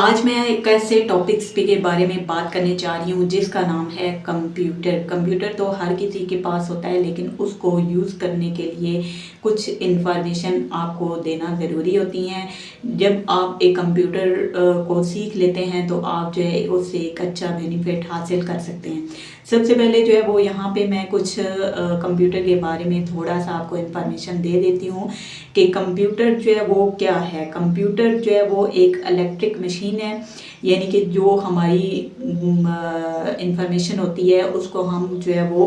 आज मैं एक ऐसे टॉपिक्स पे के बारे में बात करने जा रही हूँ जिसका नाम है कंप्यूटर। कंप्यूटर तो हर किसी के पास होता है, लेकिन उसको यूज़ करने के लिए कुछ इन्फॉर्मेशन आपको देना ज़रूरी होती हैं। जब आप एक कंप्यूटर को सीख लेते हैं तो आप जो है उससे एक अच्छा बेनिफिट हासिल कर सकते हैं। सबसे पहले जो है वो यहाँ पे मैं कुछ कंप्यूटर के बारे में थोड़ा सा आपको इन्फॉर्मेशन दे देती हूँ कि कंप्यूटर जो है वो क्या है। कंप्यूटर जो है वो एक इलेक्ट्रिक मशीन है, यानी कि जो हमारी इंफॉर्मेशन होती है उसको हम जो है वो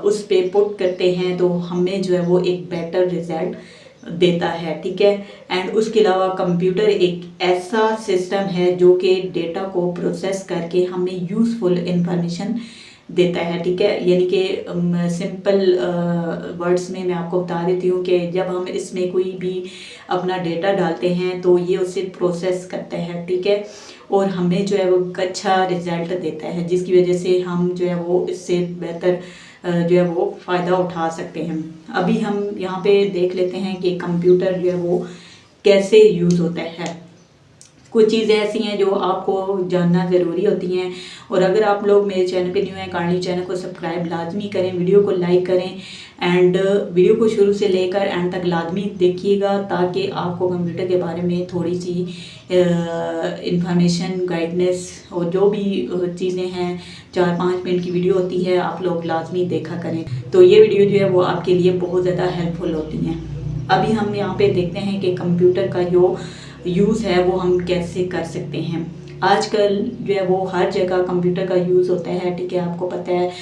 उस पे पुट करते हैं तो हमें जो है वो एक बेटर रिजल्ट देता है, ठीक है। एंड उसके अलावा कंप्यूटर एक ऐसा सिस्टम है जो कि डेटा को प्रोसेस करके हमें यूज़फुल इंफॉर्मेशन देता है, ठीक है। यानी कि सिंपल वर्ड्स में मैं आपको बता देती हूँ कि जब हम इसमें कोई भी अपना डेटा डालते हैं तो ये उसे प्रोसेस करता है, ठीक है, और हमें जो है वो अच्छा रिजल्ट देता है, जिसकी वजह से हम जो है वो इससे बेहतर जो है वो फ़ायदा उठा सकते हैं। अभी हम यहाँ पे देख लेते हैं कि कंप्यूटर जो है वो कैसे यूज़ होता है। कुछ चीज़ें ऐसी हैं जो आपको जानना ज़रूरी होती हैं, और अगर आप लोग मेरे चैनल पे न्यू हैं, काइंडली चैनल को सब्सक्राइब लाजमी करें, वीडियो को लाइक करें एंड वीडियो को शुरू से लेकर एंड तक लाजमी देखिएगा ताकि आपको कंप्यूटर के बारे में थोड़ी सी इंफॉर्मेशन, गाइडनेस और जो भी चीज़ें हैं 4-5 मिनट की वीडियो होती है, आप लोग लाजमी देखा करें। तो ये वीडियो जो है वो आपके लिए बहुत ज़्यादा हेल्पफुल होती हैं। अभी हम यहाँ पे देखते हैं कि कंप्यूटर का जो यूज़ है वो हम कैसे कर सकते हैं। आजकल जो है वो हर जगह कंप्यूटर का यूज़ होता है, ठीक है। आपको पता है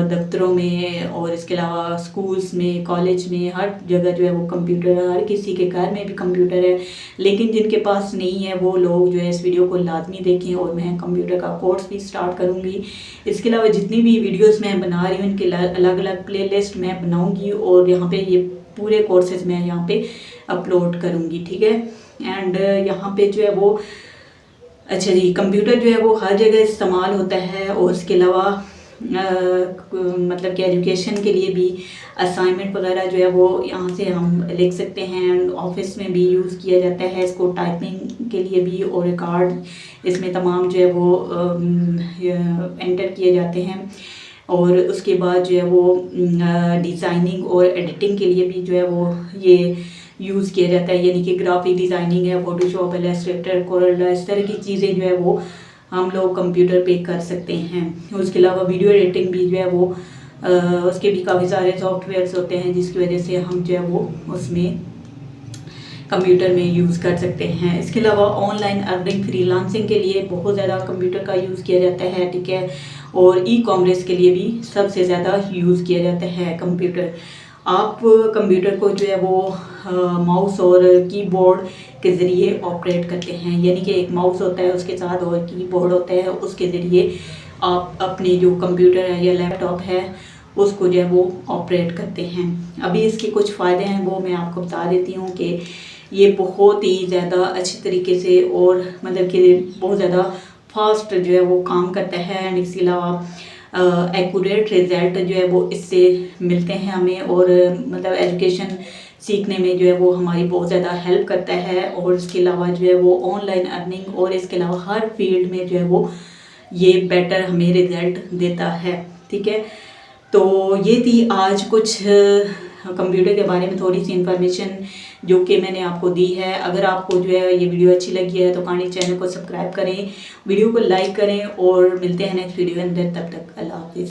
दफ्तरों में और इसके अलावा स्कूल्स में, कॉलेज में, हर जगह जो है वो कंप्यूटर है। हर किसी के घर में भी कंप्यूटर है, लेकिन जिनके पास नहीं है वो लोग जो है इस वीडियो को लाजमी देखें, और मैं कंप्यूटर का कोर्स भी स्टार्ट करूँगी। इसके अलावा जितनी भी वीडियोज़ मैं बना रही हूँ इनके अलग अलग प्ले लिस्ट मैं बनाऊँगी, और यहाँ पर ये पूरे कोर्सेज मैं यहाँ पर अपलोड करूँगी, ठीक है। एंड यहाँ पे जो है वो अच्छा जी, कंप्यूटर जो है वो हर जगह इस्तेमाल होता है, और इसके अलावा मतलब कि एजुकेशन के लिए भी असाइनमेंट वगैरह जो है वो यहाँ से हम लिख सकते हैं। ऑफिस में भी यूज़ किया जाता है इसको, टाइपिंग के लिए भी, और रिकॉर्ड इसमें तमाम जो है वो एंटर किए जाते हैं। और उसके बाद जो है वो डिज़ाइनिंग और एडिटिंग के लिए भी जो है वो ये यूज़ किया जाता है, यानी कि ग्राफिक डिज़ाइनिंग है, फोटोशॉप, इलस्ट्रेटर, कोरल, इस तरह की चीज़ें जो है वो हम लोग कंप्यूटर पे कर सकते हैं। उसके अलावा वीडियो एडिटिंग भी जो है वो उसके भी काफ़ी सारे सॉफ्टवेयर्स होते हैं, जिसकी वजह से हम जो है वो उसमें कंप्यूटर में यूज़ कर सकते हैं। इसके अलावा ऑनलाइन अर्निंग, फ्रीलांसिंग के लिए बहुत ज़्यादा कंप्यूटर का यूज़ किया जाता है, ठीक है। और ई कॉमर्स के लिए भी सबसे ज़्यादा यूज़ किया जाता है कंप्यूटर। आप कंप्यूटर को जो है वो माउस और कीबोर्ड के ज़रिए ऑपरेट करते हैं, यानी कि एक माउस होता है उसके साथ और कीबोर्ड होता है, उसके ज़रिए आप अपने जो कंप्यूटर है या लैपटॉप है उसको जो है वो ऑपरेट करते हैं। अभी इसके कुछ फ़ायदे हैं वो मैं आपको बता देती हूँ कि ये बहुत ही ज़्यादा अच्छी तरीके से और मतलब कि बहुत ज़्यादा फास्ट जो है वो काम करता है। एंड इसके अलावा एक्यूरेट रिज़ल्ट जो है वो इससे मिलते हैं हमें, और मतलब एजुकेशन सीखने में जो है वो हमारी बहुत ज़्यादा हेल्प करता है। और इसके अलावा जो है वो ऑनलाइन अर्निंग और इसके अलावा हर फील्ड में जो है वो ये बेटर हमें रिज़ल्ट देता है, ठीक है। तो ये थी आज कुछ कंप्यूटर के बारे में थोड़ी सी इन्फॉर्मेशन जो कि मैंने आपको दी है। अगर आपको जो है ये वीडियो अच्छी लगी है तो काइंडली चैनल को सब्सक्राइब करें, वीडियो को लाइक करें, और मिलते हैं नेक्स्ट वीडियो अंदर। तब तक अल्लाह हाफिज़।